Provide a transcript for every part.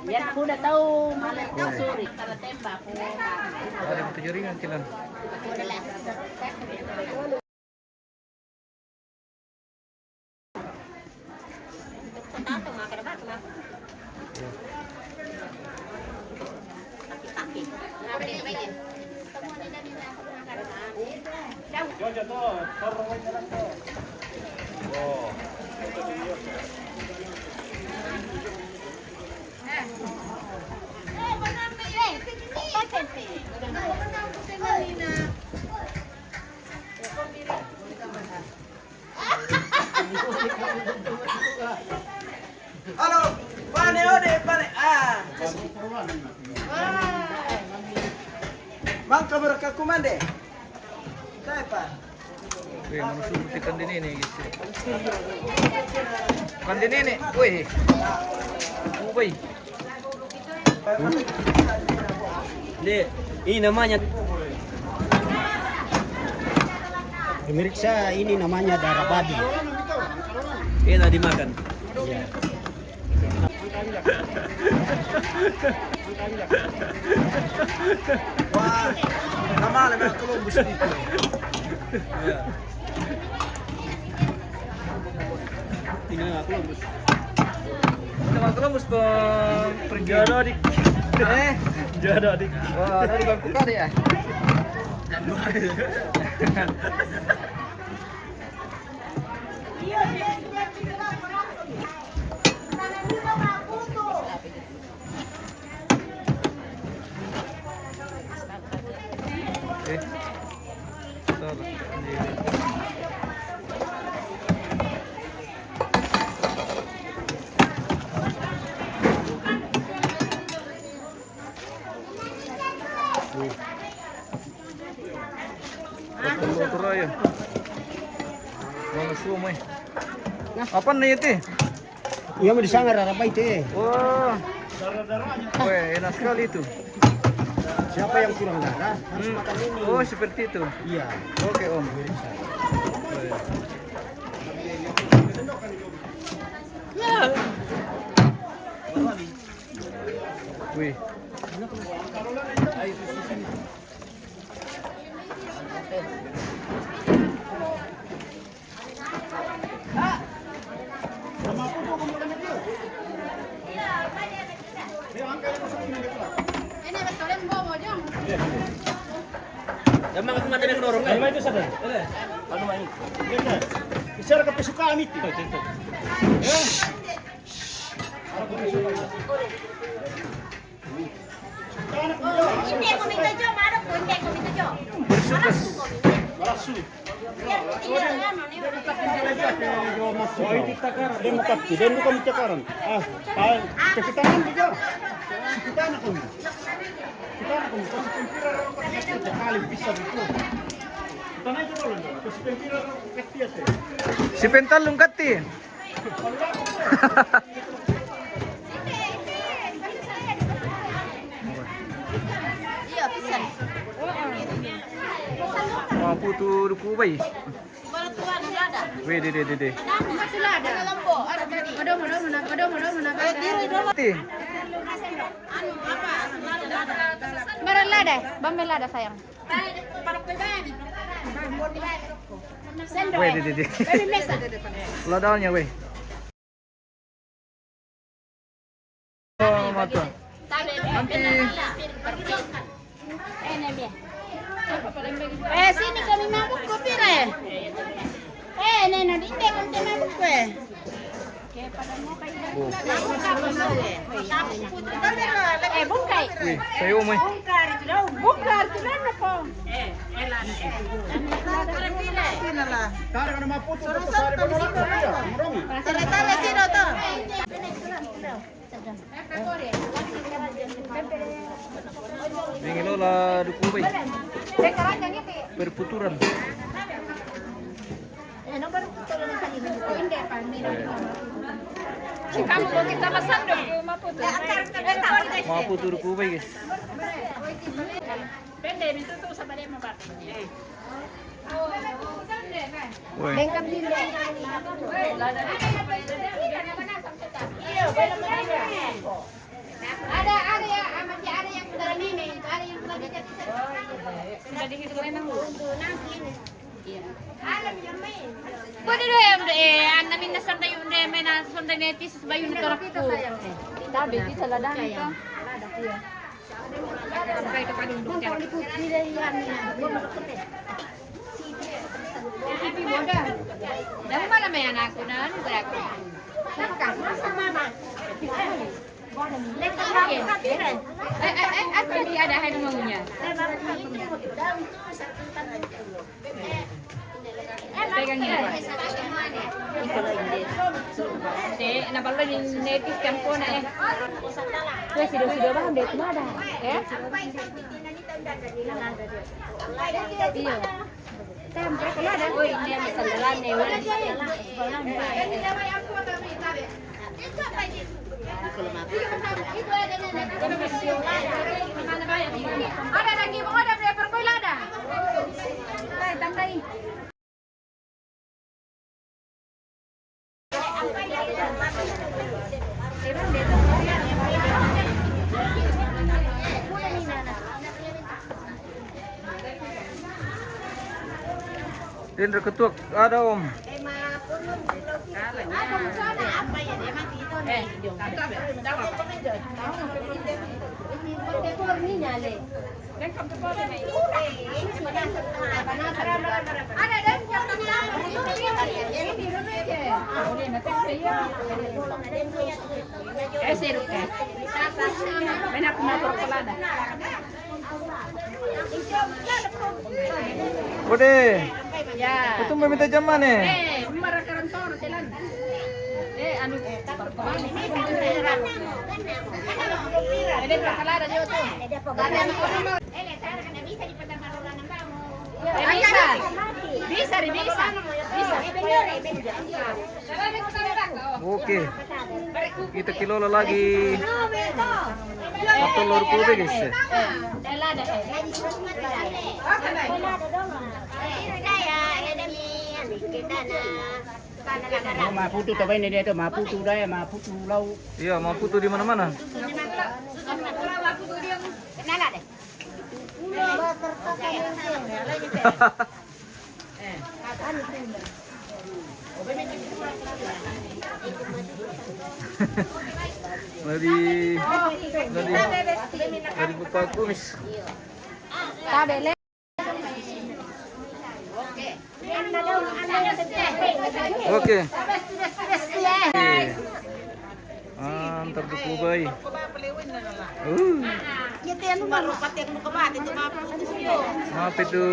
Biar aku udah tahu malam suri karena tembak. Ada 7 ringan kilan. Halo, pane ode pane. Mangka mereka kumande. Siapa? Wih, manusia putih kandin ini guys. Kandin ini, wih. Wih. Ini namanya Pemirsa, ini namanya darah babi. enak dimakan. Ya. Wah, nama lebih Columbus itu. Ya. Tinggal Columbus. Nama Columbus pergi. Jodoh dik. Jodoh dik. Wah, dari bangku kali ya. Motor aja. Wala sumay. Apa nih itu? Iya mau disangar apa itu? Wah. Wah, enak sekali itu. Siapa yang kurang darah harus makan ini. Oh, seperti itu. Iya. Oke, Om. Wih. Ini betul yang bawa jom. Jamang aku mati dengan dorong. Lima itu saja. Anu main. Bicara kesukaan itu. Ini aku minta jom, ada pun ini aku minta jom. Bersukas. Biar tidak anu nih. Oh itu takaran. Dia bukan dia bukan takaran. Kekitangan juga. Kita anak pun. Kita anak pun. Kita kali bisa itu. Tanah itu kalau kasih pempira kecil sih. Si Pental lungkati. Iya, pisan. Mampu tuh kubay. Baru tuan ada. Wih, dede. Masih ada. Lembo, ada tadi. Ada mana. Ti. Anu apa? Lada. Meron lada, bambil lada sayang. Para kuiban. Sendo Wih, dede. Baby mesa. Ladanya, wih. Oh, mata. Nanti Sini kami mabuk kopi re. Neno, hindi kami mabuk ko eh. Bungkay. wih, sayo mo. Bungkar, tulad po. Cara kana maputo to sa rin mo lang. Marami. Tala sino to? Ini lola du kubay. Sekarang yang itu. Berputuran. Nomor tulad ng kanina ko. Hindi pa. Si kamu ko kita masandok. Maputo. Mampu tuh du kubay, guys. Pwede, mituto sa bali mo ba? Wih. Lengkap din. Iyo, bueno mo Pwede do ang namin nasanda yung may nasanda netis ba yung nagkarap ko. Tabi di sa ladang ito. Sampai ito kanindong kaya. Sipi mo da. Damo ba may anak ko na? Ano ba ako? Sa mama. At hindi ada hay naman niya. Pegang niya. Hindi, nabalo yung netis kampo na eh. Kaya sido-sido ba? Hindi, tumada. Eh? Iyo. Uy, hindi ang sandalan eh. Wala ada lagi mau ada berapa koi lada? Tandai. Indra ketuk ada om. Bude, Ya. itu mau minta jaman eh. Marah karantor telan. Anu Ada kalada dia tu. Bisa. Oke. Kita kilola lagi. 40 guys. Kalada Maputo to ba ini dia tu Maputo dah Maputo lau. Iya, mampu tuh di mana-mana. Nala deh. Dari Bapak Kumis. Tabele. Oke. Antar duku bay. Maaf itu.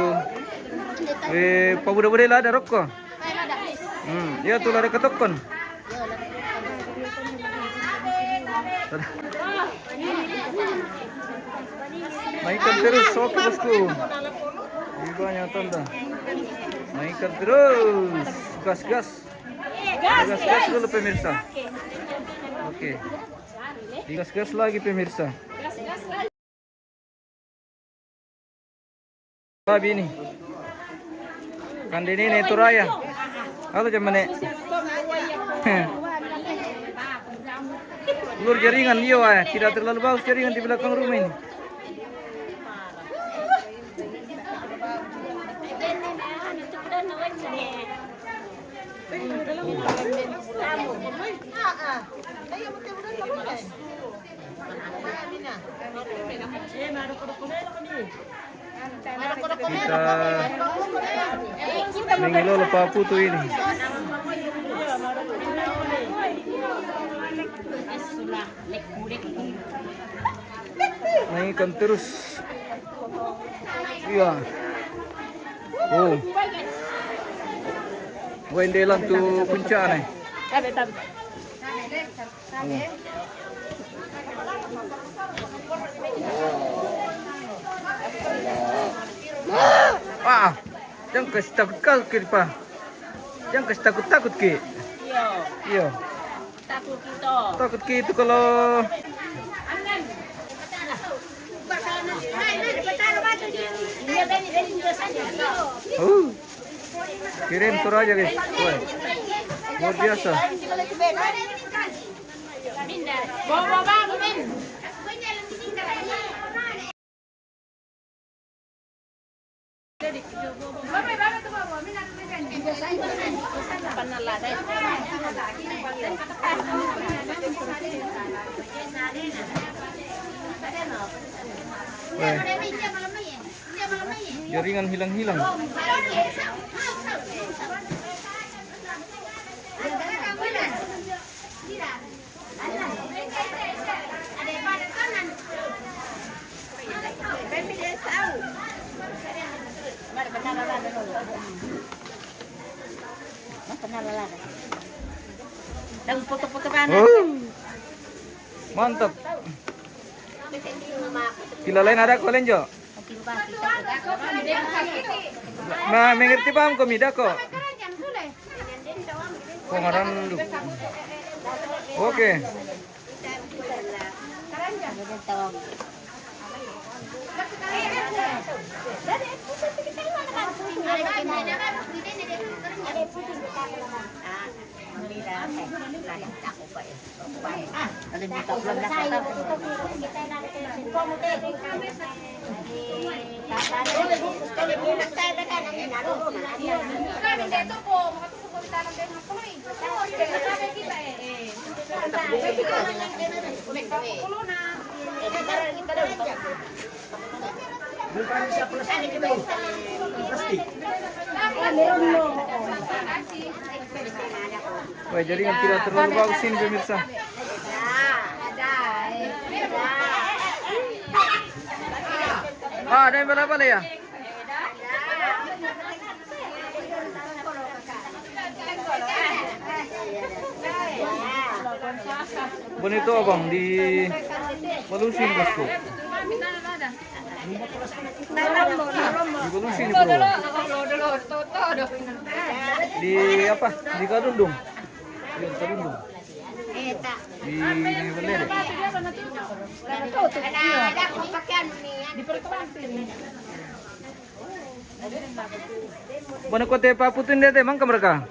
Pabuda-buda lah ada rokok. Ya tuh ada ketokon. Mainkan terus, oke bosku. Ini banyak tanda. Mainkan terus, gas. Gas dulu pemirsa. Oke. Digas-gas lagi pemirsa. Babi ini. Kandini ini itu raya. Atau zaman ini. Ulur jaringan dia, tidak terlalu bagus jaringan di belakang rumah ini. Kita mengilolo paputu ini. Naikkan terus. Iya. Oh. Wendelan tuh puncak nih. Jangan kasih takut Pak. Jangan kasih takut Ki. Iya. Takut Ki itu kalau kirim tur aja guys. Wah. Luar biasa. Jaringan hilang-hilang. Mantap. Kila lain ada ko Lenjo. Mengerti paham ko mida ko. Pengaran lu. Oke. Wah, jaringan tidak terlalu bagus ini pemirsa. Ada yang bala-bala ya? Bonito abang di Balusin bosku. Di Balusin bro. Di apa? Di Kadundung. Di Kadundung. Di Belede. Mana kote paputin deh emang ke mereka?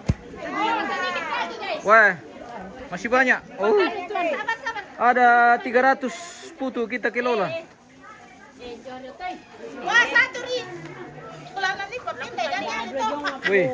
Wah, masih banyak. Oh, ada 300 putu kita kelola. Wah, satu rin. Kalau nanti pepindah dan yang itu. Wih.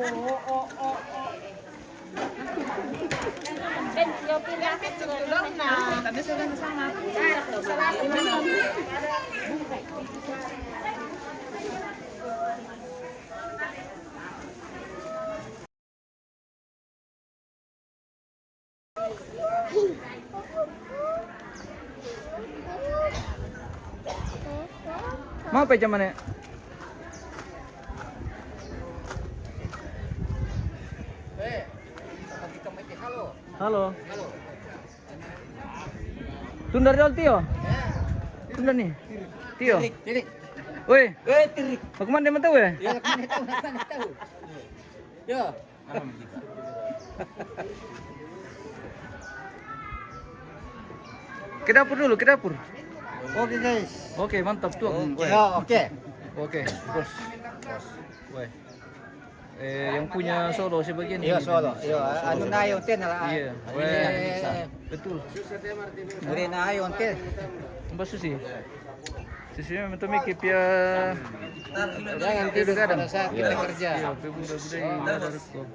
Mau apa jam mana? Halo. Tunda dol Tio. Tunda nih. Tio. Woi. Tirik. Mau kemana dia tahu ya? Ya, kemana tahu. Yo. Ke dapur dulu, ke dapur. Oke guys. Oke, mantap tuh. Oke. Oke, bos. Woi. Yang punya Solo sebagian Iya, ini. Solo. Iya, anu na yung tin ala. Iya. Weh. Betul. Muri na yung tin. Mbak Susi. Susi memang mikir ya. Jangan tidur pada saat kita kerja. Iya, budak-budak ini ada reko.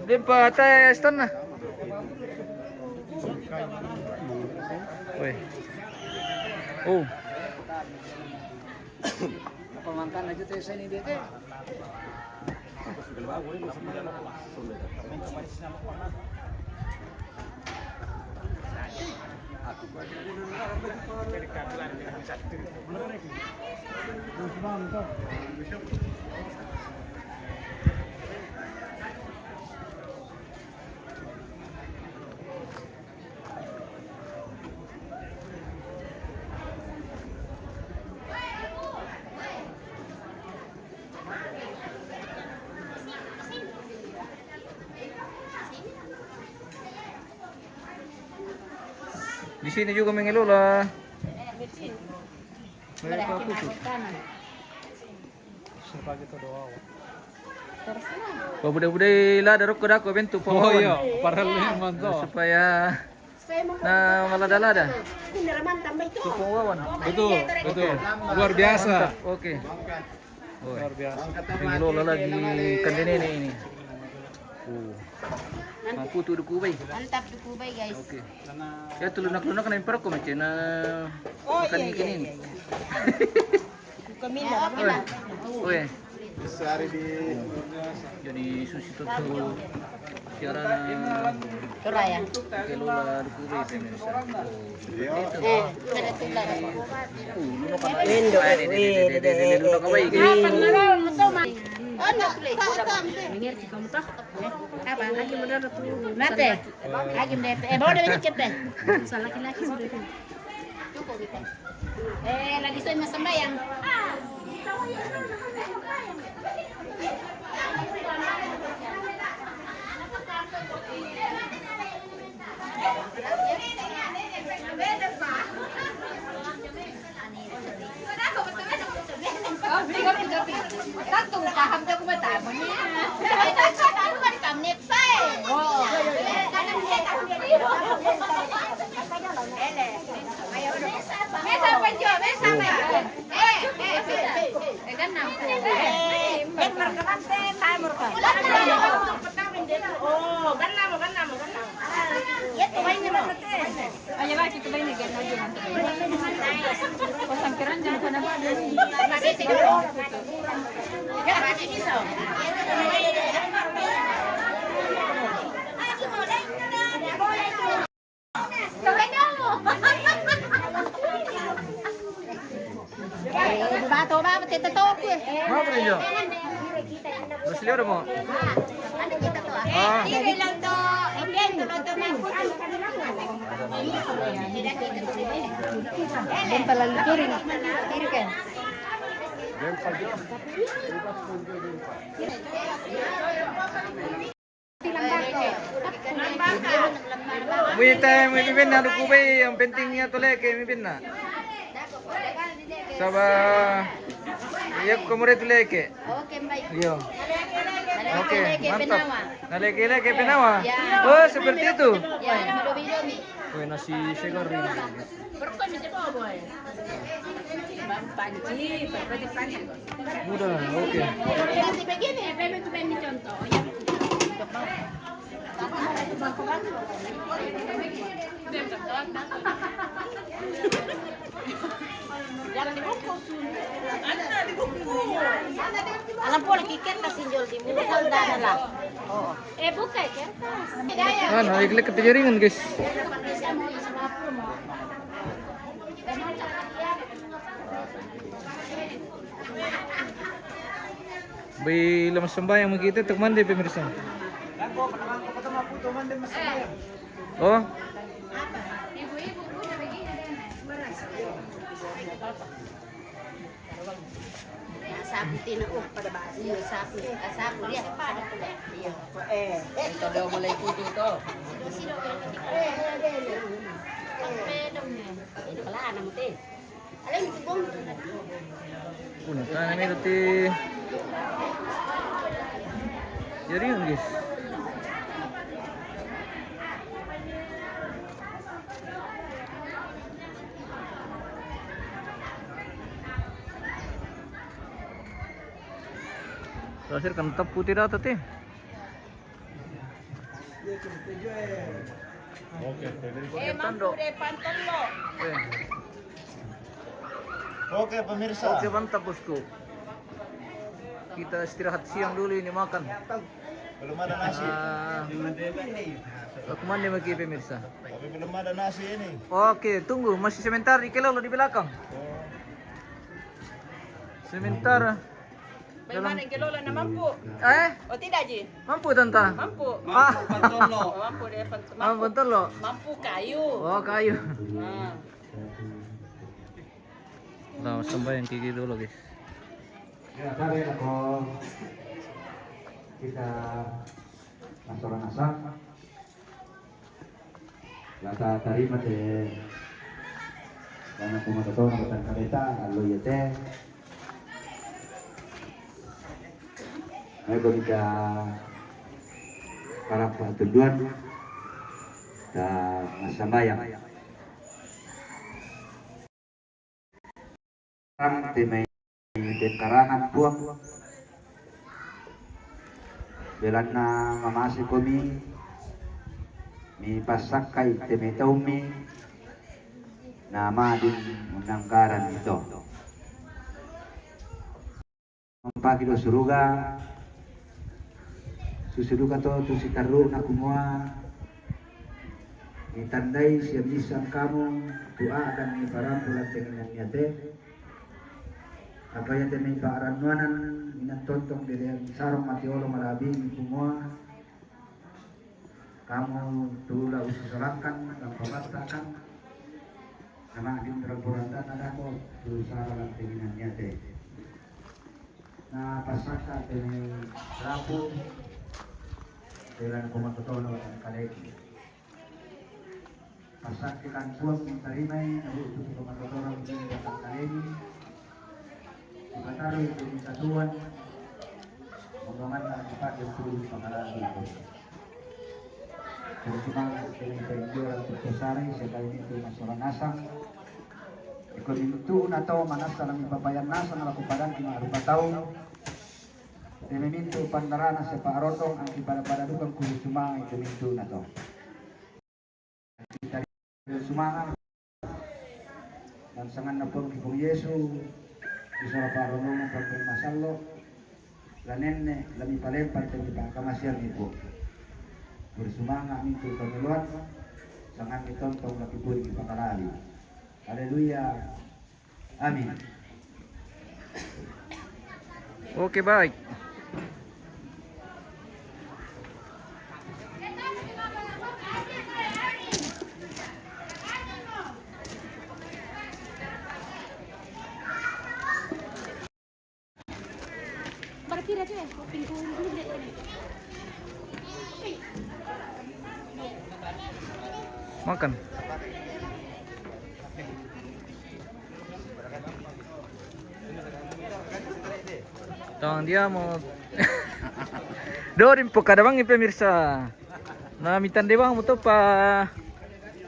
Dempa teh stana. Woi. Oh. Pemangkan aja teh sini dia teh. Di sini juga mengelola. Mereka putu. Budak-budak lah darok kodako bentuk pohon. Oh iya, paralel mantap. Supaya nah malada-lada. Tukang wawan. Betul, betul. Luar biasa. Oke. Luar biasa. Pengelola lagi ikan ini. Mampu tuh duku bay. Mantap duku bay guys. Oke. Ya tuh lunak-lunak kan perok kok macam ikan ikan ini. Kami lah. Oke lah. Oke. Sehari di Jadi susi tuh cara Suraya. kelola duku bay pemirsa. Kada tular. Lunak bay. Oh, nak boleh. Mingir si kamu tak? Apa? Lagi benar tu. Nate. Lagi benar. Bawa dia cek deh. Salah laki-laki sudah. Cukup kita. Lagi saya mau sembahyang. Bato ba tito to ko. Mau beli jo? Masih lihat mo? Ano kita to ah? Ah. Tire lang to. Hindi to to na. Dan palang kiring. Kiri kan. May bibin na duku bay ang pentingnya tuh leke bibin na. Saba yak komore tuh leke. Oke, baik. Yo. Oke, mantap. Penawa. Naleke penawa. Oh, seperti itu. Ya, bido-bido. Wih, nasi segar ini. Berkon bisa bawa boy. Panci, panci. Mudah, oke. Kasih begini, pengen contoh. Ya. Jangan dibungkus. Alam po, nakiket na sinjol di mo. Tanda na lang. Oo. Buka ya. Ah, naiklik ke jaringan, guys. Bay lemas sembahyang begitu untuk mandi pemirsa. Oh. Sapu tinuok pada basi. Iya, sapu dia. Iya. Ito daw malay puto to. Ini pala anak mo te. Alam mo bong. Punta na ito ti. Jaringan, guys. Terakhir kan tetap putih dah tadi. Oke pemirsa. Oke, mantap bosku. Kita istirahat siang dulu ini makan. Belum ada nasi. Aku mandi lagi pemirsa. Tapi belum ada nasi ini. Oke, tunggu masih sebentar di kelolo di belakang. Sebentar. Bagaimana yang kelola na mampu? O tidak, Ji? Mampu tanta? Mampu. Pantolo. Mampu dia Ah, betul lo. mampu kayu. Oh, kayu. Nah. Nah, sampai yang gigi dulu, guys. Ya, kali ako kita nasoran asak. Lata tarima de dana kumatato ng batang kalita, aloyete. Ngayon kita para patuduan na masambayang. Ang timay Pemimpin karangan puang belan na mamasi kami mi pasakai temetumi nama din unangkaran ito pagido suruga susuduka to si taru na kumua itandai siya bisang kamu doa akan ni parampulan tenginan nyate apa yang demi paaranuanan minat tontong dari sarong matiolo malabi ni kumua kamu tula ususurakan dan pematakan nama adim terburanda nadamu tu sarong tenginan nyate na pasaka demi rapu dengan kumatotolo dan kaleki pasakikan buang mintarimay na utos kumatotolo dan kaleki Pagkataro yung kumisatuan, magaman na dapat yung tuloy pangalan dito. Kung sumangat sa pinag-enjoy ang pagkasari sa kayo nito na suranasang, ikon minuto na to manasa ng ipapayan nasa na lakupadan kinarupataw, tiniminto pandarana sa paarotong ang iparaparadukan kung sumangat ito minuto na to. Sumangat, nangsangan na po kung Yesu, isara paronong pagmasalo lanenne lami palempar te pangkamasian ibu bersumanga mintu pemiluan sangat ditontong laki puri pakalali haleluya amin. Oke, baik. Makan. Tong dia mau Dorin po kadabang ni pemirsa. Namitan dewang mo to pa.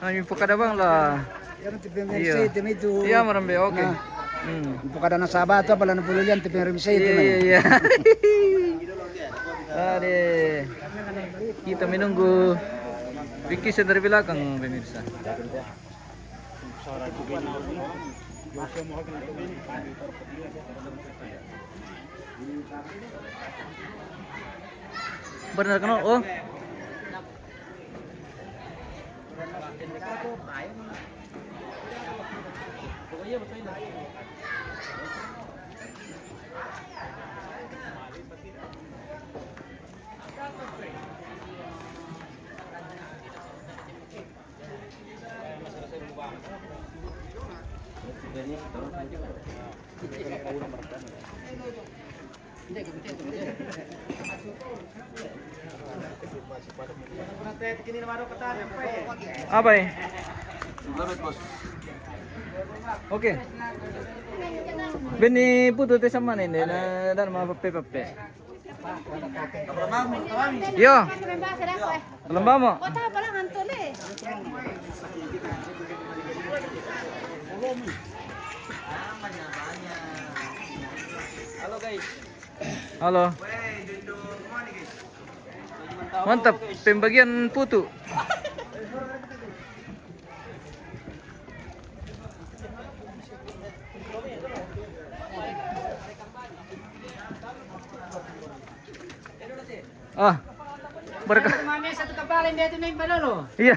Nami po kadabang lah. Yan ti pemirsa ito medyo. Iya marambe okay. Po kada na Sabado pala na pululian ti pemirsa ito. Iya. Ade. Kita menunggu Vicky dari belakang pemirsa. Benar kan? Oh. Apa ya? Oke. Beni putu te sama nih na dan ma pape. Yo. Lembamo. Kota pala ngantole. Halo guys. Halo. Mantap, pembagian putu. Ah, berkah. Mami satu kapalin dia tu main balolo. Iya.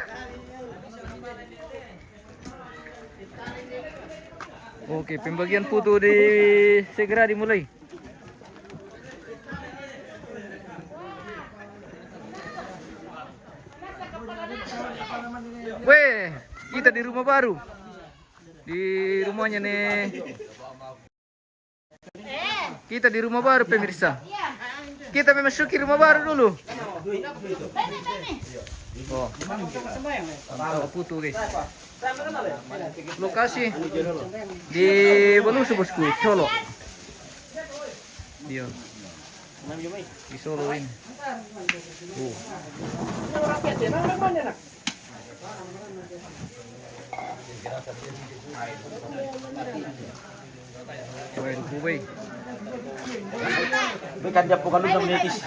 Oke, pembagian putu segera dimulai. Weh, kita di rumah baru. Di rumahnya nih. Kita di rumah baru pemirsa. Kita memasuki rumah baru dulu. Oh, mantap putu guys. Lokasi di Balusu bosku, Solo. Dia di Solo ini. Weh, kubay. Bukan dia bukan lu menikis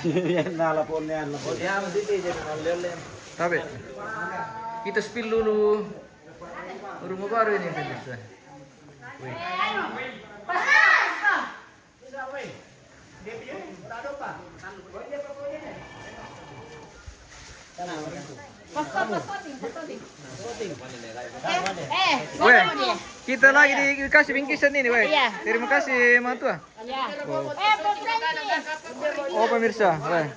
na lapon yan. Tapi kita spill dulu rumah baru ini pemirsa. Wih. Weh, kita lagi dikasih bingkisan ini, weh. Terima kasih mantua. Oh pemirsa, weh.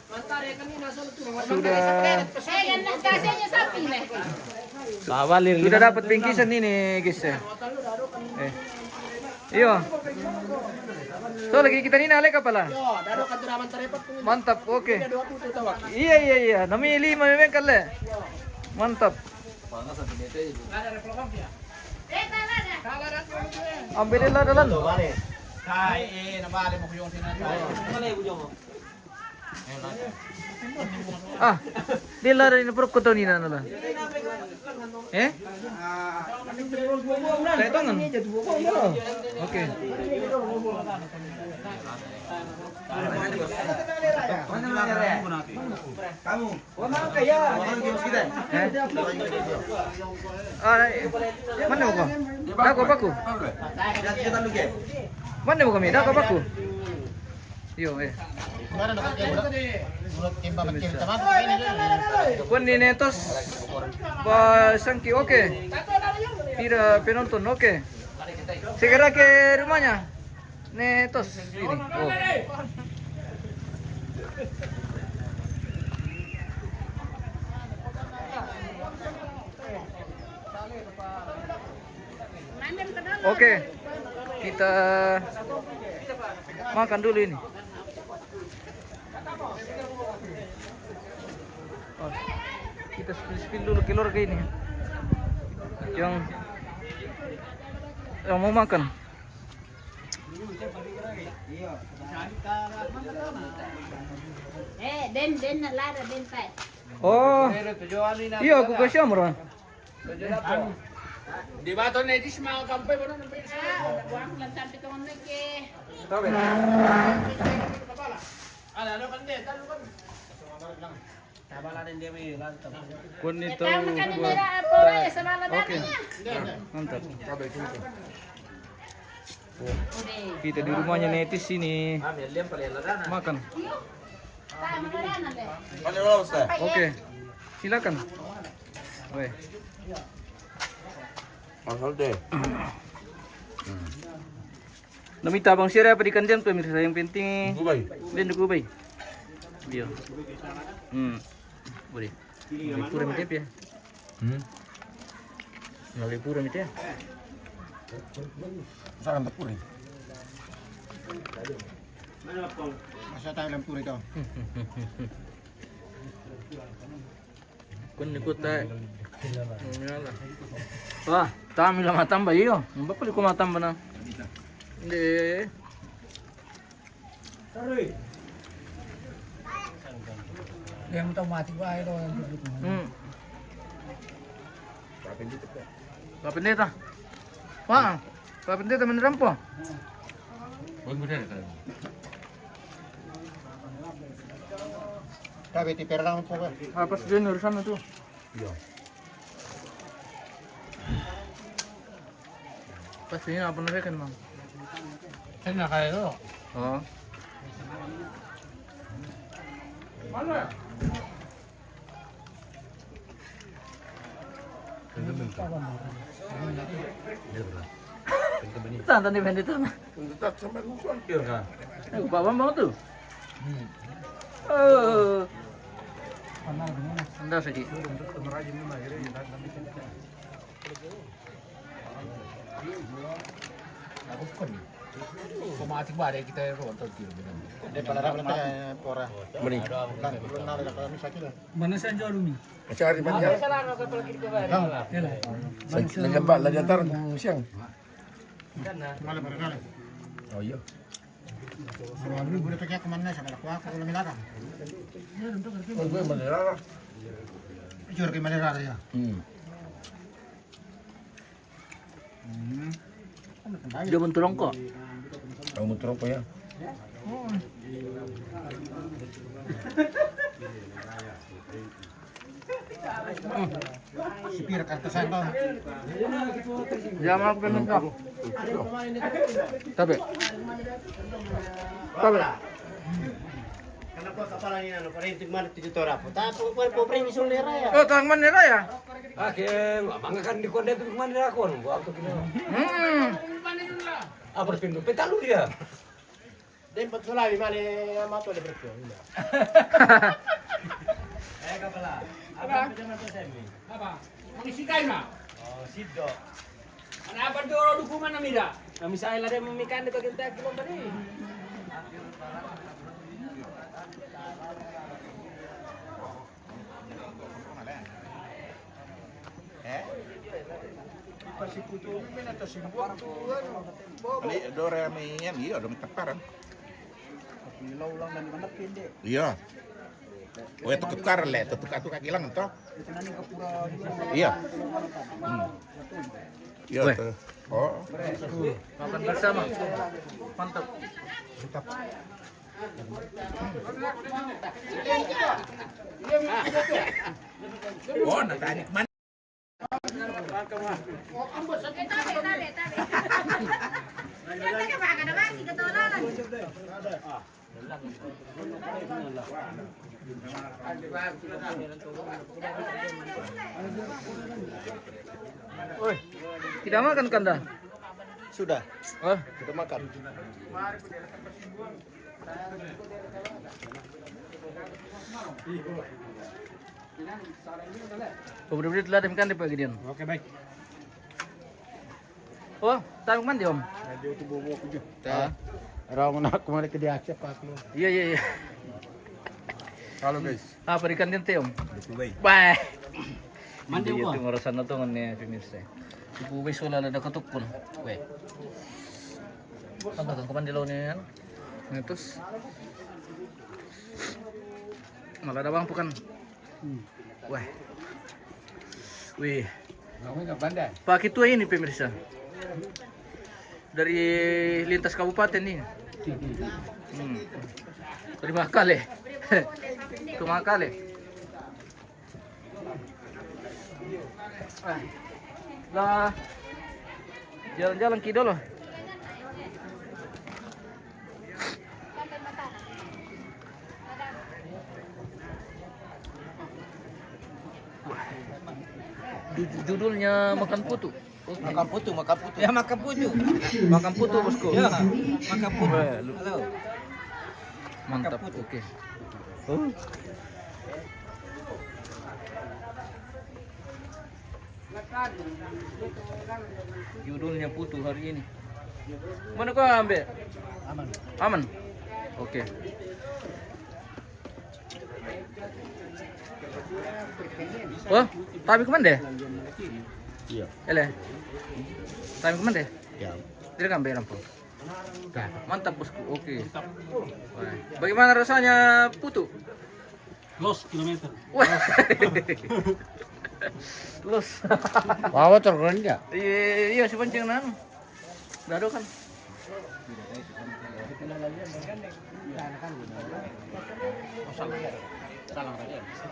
Sudah dapat bingkisan ini, guys. Iyo. So lagi kita ini alek kepala. Mantap, oke. Iya. Namanya 5 memang kali. Mantap. Ambil lah dalam. Ah, dia lah dari perut kota ni nana lah. Saya tangan. Oke. Kamu. Mana kaya? Mana buka? Baku. Mana buka mi? Baku. Yo, Kuan ni netos sangki oke. Tira penonton oke. Segera ke rumahnya. Netos ini. Oh. Oke. Kita makan dulu ini. Oh, kita spill dulu keluarga ini yang mau makan. Den lara den pai. Oh, iya aku kasih amro. Di bato na dis mga kampay mo na ng pesa. Buang lang sampai to ngon ke. Tahu. Ano kan de, talo kan. Tabalanin dia may lantam. Kun itu. Tahu kan nila po ay sa mala Oke. dami. Mantap. Kita di rumahnya Netis sini makan. Oke, silakan. Weh. Masal deh. Namita bang siapa apa di kandang pemirsa yang penting Gubay. dan gubay. Bio. Boleh. Pura mitep ya. Ngali pura mitep. Saan tapuri? Masa tayo lang puro ito. Kun ikut tayo. Wah, tami lah matamba iyo. Mbak pali ko matamba na. Hindi. Yang otomatis ba ito? Papindita. Wah, papindita meneram po. Sabi, tipira lang po ba? Apa sih urusan itu? Pastinya apa namanya kan, Bang? Saan na kayo? Oh. Mana? Tanda ni Bendito na. Tuntutak sampai lusuan kira ka. Bawang banget tuh. Oh. Anda sedih. Kumatik ba kita ron to kilo bilang. Hindi, palarap lang tayo, pora. Mani. Belum na rin kami sa kilo. Mana sa Jorumi? Cari man ya. Lagyan ba lagyan tar siyang. Malam barangkali. Oh iya. Malam boleh pakai kemana sa malakwa ko lang milaka. Oh gue manera. Jur kay manera ya. Dia mentulong kok. muter apa ya? Sipir kartesan to. Jangan aku pengen kau. Tapi. Kenapa kepala ini anu parenting mana tijutora po. Tapo po premisun lera ya. Oh, tang manera ya? Mangga kan di konde itu kemana aku anu waktu kini. Apa pintu petalu dia? Den patulawi male amato le berkyo. Kapala. Apa jaman to semi? Apa? Mangisikai na? Oh, siddo. Apa doro dukuman na mira? Kami sa ila dem mikan dito kita kilo tadi. Ini dore mian iya udah teparan. Iya. Oh itu kekar le, itu tukar hilang toh. Iya. Iya Weh. tuh. Oh. Makan bersama. Mantap. Oh, nanti adik mana? Oi, tidak makan kanda? Sudah, Oh, sudah makan. berbeda telah makan di pagi dia. Oke, baik. Oh, tahu makan dia om? Ada itu bobo ko dyan. Rawan ako mali ke dia siya pak lo. Iya iya iya. Halo guys. Apa ikan tinte om? Baik. Bye. Mandi Hindi ko. yung orasan na to nga pemirsa. Ibu wis wala na nakatukon. Weh. Ang bagang kumandilaw niya yan. Ngitos. Maladawang bukan. Weh. Wih. Pak itu ini pemirsa. Dari lintas kabupaten nih. Terima kasih. Terima kasih. Lah. Jalan-jalan kidul loh. Judulnya makan putu. Oke. Makan putu. Ya makan putu. Makan putu bosku. Ya, makan putu. Halo. Mantap. Oke. Judulnya putu hari ini. Mana kau ambil? Aman. Aman. Oke. Oh, tapi kemana deh? Iya. Ele. Tapi kemana deh? Ya. Tidak kan ambil lampu. Mantap bosku. Oke. Wah. Bagaimana rasanya putu? Los kilometer. Wah. Los. Wawa terkeren ya. Iya si pancing nan. Dado kan.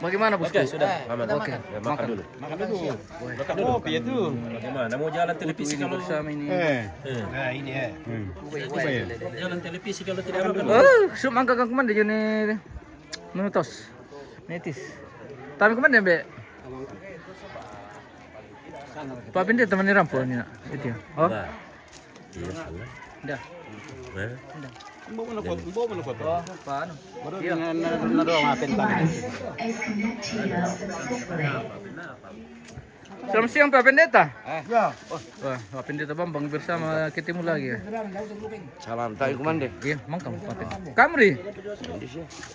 Bagaimana bosku? Oke, sudah. Oke. Makan dulu. Makan dulu. Oh, piye tuh? Bagaimana? Mau jalan televisi Ini kalau bersama ini. Nah, ini ya. jalan televisi kalau tidak makan. Oh, sumangka kang kemana jone nutos. Netis. Tapi kemana be? Pak Pindi teman ni rampok ni nak. Itu ya. Oh. Dah. Bawa mana foto? Oh, paano? Iya. Nado ngapin tadi. Selamat siang Pak Pendeta. Ya. Wah, Pak Pendeta Bambang bersama ketemu lagi ya. Salam tahu kemana deh? Iya, mangkam Pak Pendeta. Kamri.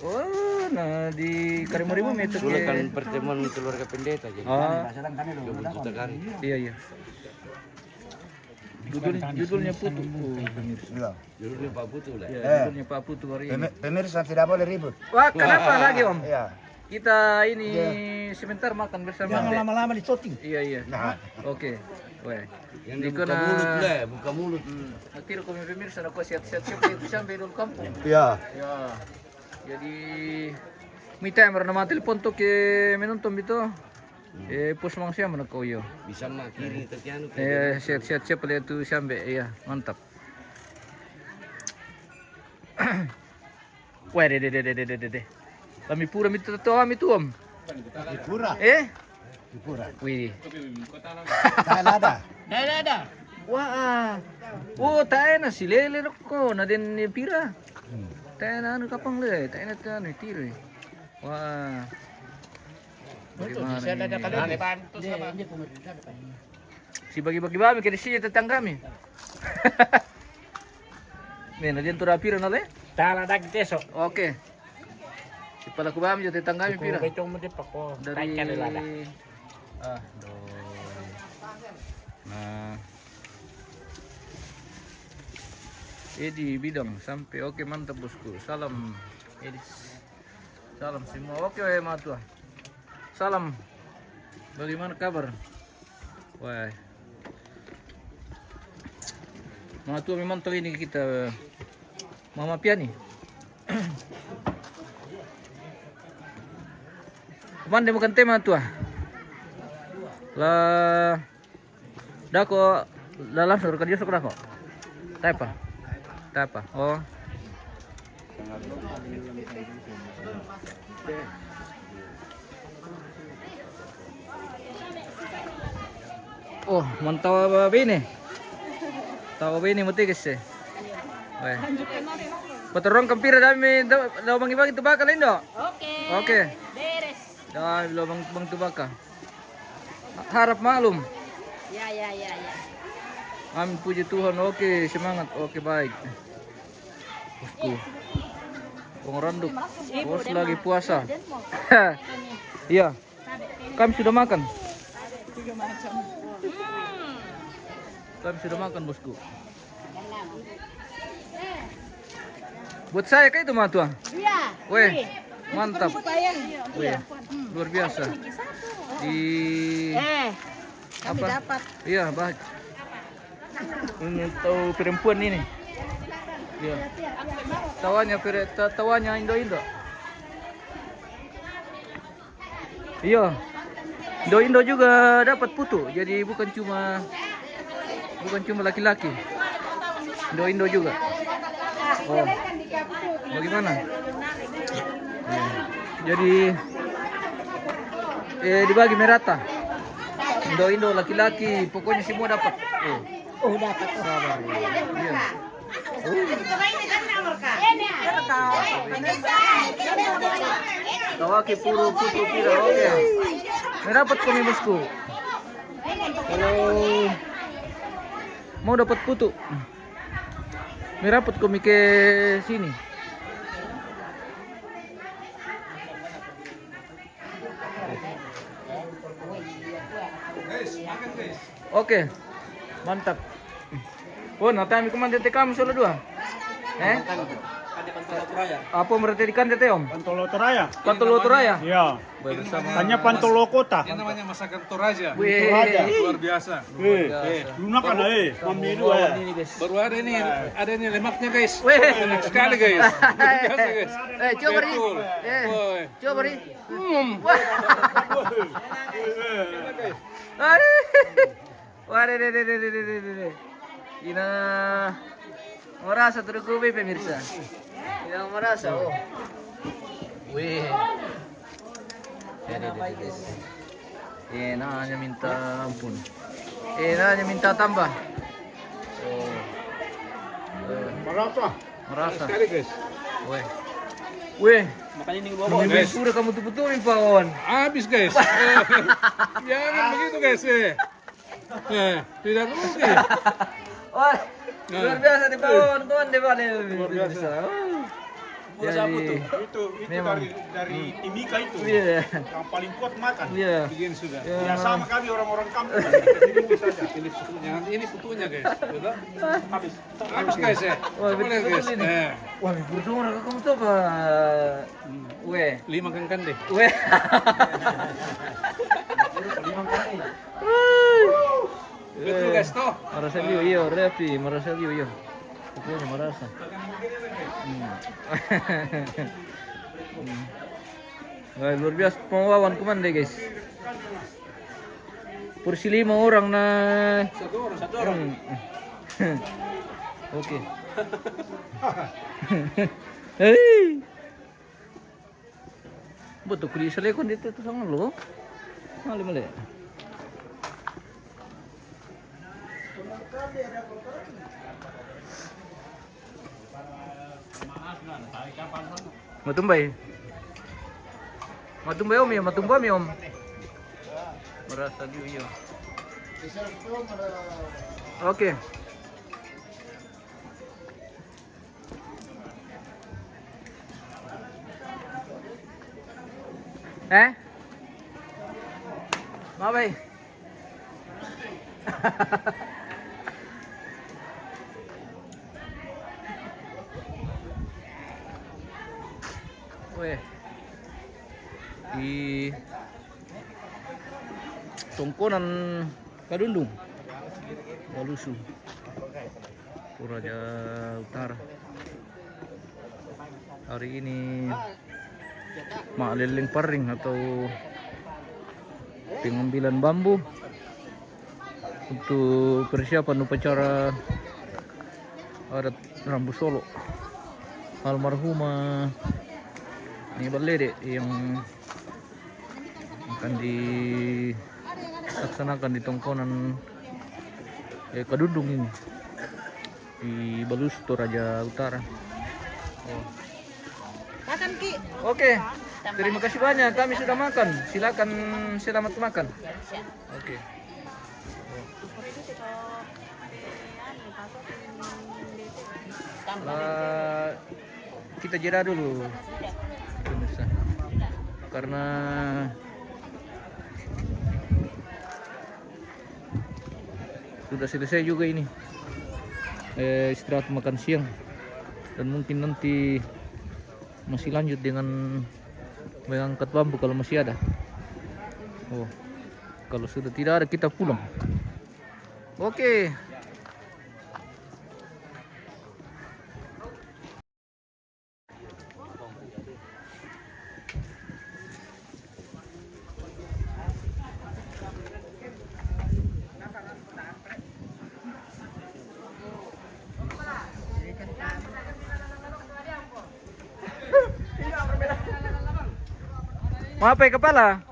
Oh, nah di Karimorimu meter Dulu kan ya. pertemuan keluarga pendeta jadi. Oh, Juta kali. iya iya. Judulnya Putu. Oh, pemirsa. Judulnya Pak Putu lah. Ya, judulnya Pak Putu hari ini. Pemirsa tidak boleh ribut. Wah, kenapa lagi Om? Iya. Kita ini sebentar makan bersama. Jangan lama-lama di shooting. Iya iya. Nah, Oke. Weh. Yang Di buka kena mulut lah, buka mulut. Nanti kami pemirsa nak siap-siap itu sampai dulu kampung. Iya. Ya. Jadi minta yang bernama telepon tuh ke menonton itu. Pos mang siapa nak kau yo. Bisa mak kiri tapi anu. Siap-siap lihat tu sampai ya, mantap. Wah, de. Kami pura minta tahu kami tu om. Pura. Pura. Wih. Ada. Dah. Wah. Oh, tak enak si lele rokok, naden pira. Tak enak anu kapang le, tak enak anu tiru. Wah. Bagaimana ini? Si bagi-bagi kami ke sini tetangga kami. Nih, naden tu rapira nale? Tala dak teso. Oke. Si pala kubam jo tetangga kami pira. Betul mo di pako. Dari lada. doi. Nah. Edi bidang sampai oke mantap bosku. Salam Edis. Salam semua. Oke matua. Salam. Bagaimana kabar? Wah. Matua memang tahu ini kita Mama Piani. Kemana makan tema tua? Lah, dah kok dalam suruh kerja sekolah kok. Tak apa. Oh. Oh, mantap bini. Tahu bini mati guys. Wah. Patorong kampira dami daw bagi-bagi tubaka lindo. Oke. Beres. Dah lubang bang tubaka. Harap maklum. Ya. Amin puji Tuhan. Oke, semangat. Oke, baik. Bosku. Pengeranduk. Bos lagi puasa. Iya. Kami sudah makan. Kami sudah makan, bosku. Buat saya kayak itu mah tuh. Iya. Weh, mantap. Bayang. Weh, luar biasa. Di Kami apa? dapat. Iya, baik. Ini tahu perempuan ini. Iya. Tawanya Indo. Iya. Indo juga dapat putu. Jadi bukan cuma laki-laki. Indo juga. Oh. Bagaimana? Ya. Jadi dibagi merata. Indo laki-laki, pokoknya semua dapat. Oh, dapat. Sabar. Iya. Tawaki puru putu pira. Oke. Merapat kami bosku. Kalau mau dapat putu, merapat kami ke sini. Oke, mantap. Oh, natami kemana tete kamu solo dua? Apa berarti ikan tete om? Pantolo Toraya. Pantolo Toraya? Iya. Bersama. Tanya Pantolo Kota. Ini namanya masakan Toraja. Wih, Luar biasa. Lunak ada mami itu ini guys. Baru ada ini lemaknya guys. Wih. Enak sekali guys. Luar biasa guys. Coba ri. Woi. Coba ri. Wah, deh. Ina merasa tergubih pemirsa. Ina merasa. Oh. Wih. Nanya minta ampun. Nanya minta tambah. Oh. Merasa. Sekali guys. Wih. Makanya ini bawa Guys, udah kamu tutup-tutupin Pak. Habis guys. Jangan begitu guys. Tidak mungkin. Wah, luar biasa di Pak. Kawan di Pak. Luar biasa. Jadi, itu memang. dari Timika itu. Iya. Yang paling kuat makan. Iya. Begini sudah. Ya sama kali orang-orang kampung. Ini saja. Ini putunya guys. Sudah. Habis guys ya. Wah, Coba lihat guys. betul ini. Wah, berdua kamu tuh Pak. Weh. 5 kan deh. Betul guys toh. Marasalio iyo, Repi, Marasalio iyo. Pokoknya merasa. Wah, luar biasa pengalaman kemana guys. Porsi 5 orang na. Satu orang. Oke. Hei. Betul kuli selekon dito to sangan lo. Mali. Matumbay om ya, matumba mi om. Merasa dia. Oke. Mabay. Weh. Di tongkonan Kadundung, Walusu, Toraja Utara. Hari ini makleleng paring atau pengambilan bambu untuk persiapan upacara adat Rambu Solo almarhumah Nibal Lede yang akan dilaksanakan di tongkonan Kadundung ini di Balus Toraja Utara. Makan Ki. Oke, terima kasih banyak. Kami sudah makan. Silakan selamat makan. Oke. Kita jeda dulu. Pemirsa. Karena sudah selesai juga ini. Istirahat makan siang. Dan mungkin nanti masih lanjut dengan mengangkat bambu kalau masih ada. Oh, kalau sudah tidak ada kita pulang. Oke. Mau apa kepala?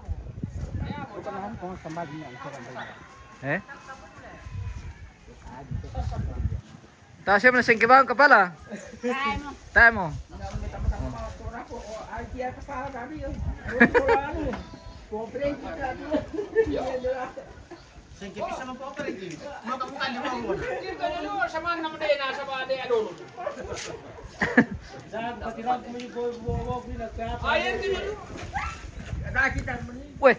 Tak siapa nasi kepala? Tak mau. Weh,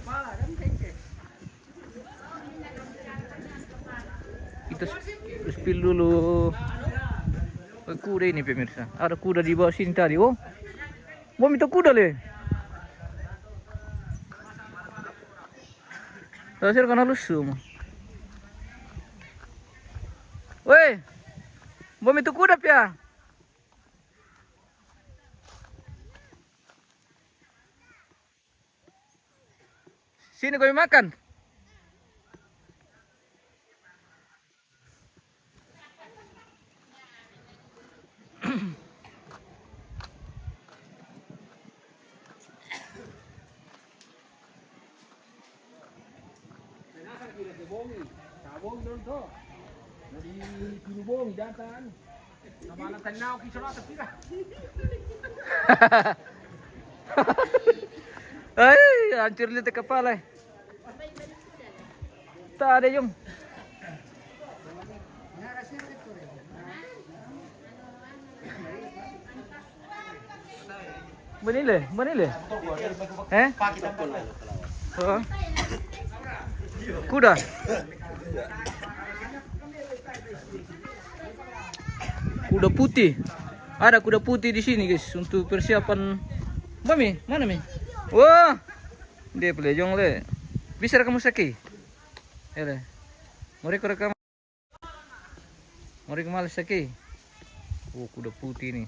kita spill dulu kuda ini pemirsa. Ada kuda di bawah sini tadi. Oh, mau minta kuda le. Tasir kan halus semua. Weh, mau minta kuda pia. Sini kami makan. Ay, hancur lihat kepala. Tak ada yung. Manila. Oh. Kuda. Kuda putih. Ada kuda putih di sini guys untuk persiapan. Mami, mana mi? Wah, dia pelejong le. Bisa kamu sakit? Ele. Mari ke rekam. Mari ke malas lagi. Oh, kuda putih nih.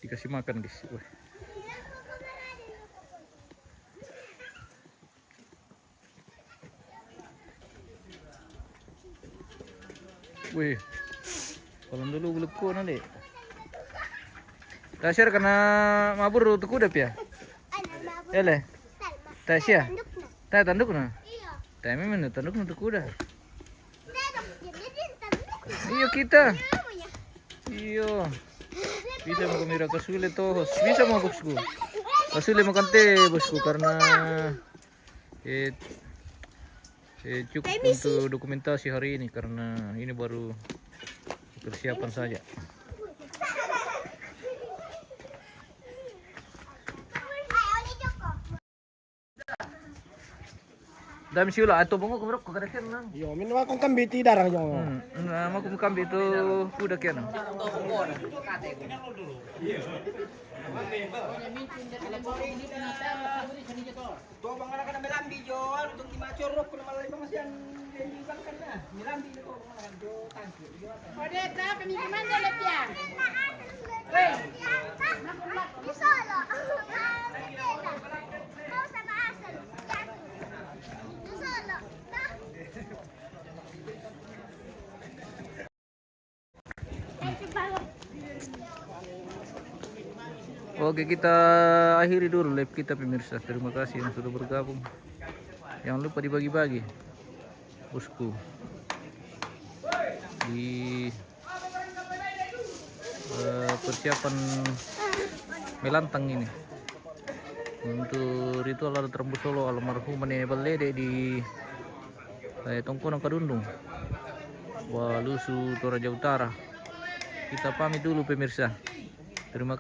Dikasih makan, guys. Wah. Wih, kalau dulu belum ko nanti. Tasir karena mabur tu kuda pia. Ele. Tasya. Tak tanduk na. Tak memang tanduk na tu kuda. Iyo kita. Iyo. Bisa mau kamera kasule toh. Bisa mau bosku. Kasule mau kante bosku karena cukup untuk dokumentasi hari ini karena ini baru persiapan saja. Dami siula atau bongo kumrok ko kada ken. Yo, min wa kong kambiti darang yo. Nah, mau kumkambi itu kuda ken. Oke, kita akhiri dulu live kita pemirsa. Terima kasih yang sudah bergabung. Jangan lupa dibagi-bagi, bosku, di persiapan melantang ini untuk ritual adat Rambu Solo almarhum Nenek Balede di Tongkonan Kadundung, Walusu, Toraja Utara. Kita pamit dulu pemirsa. Terima kasih.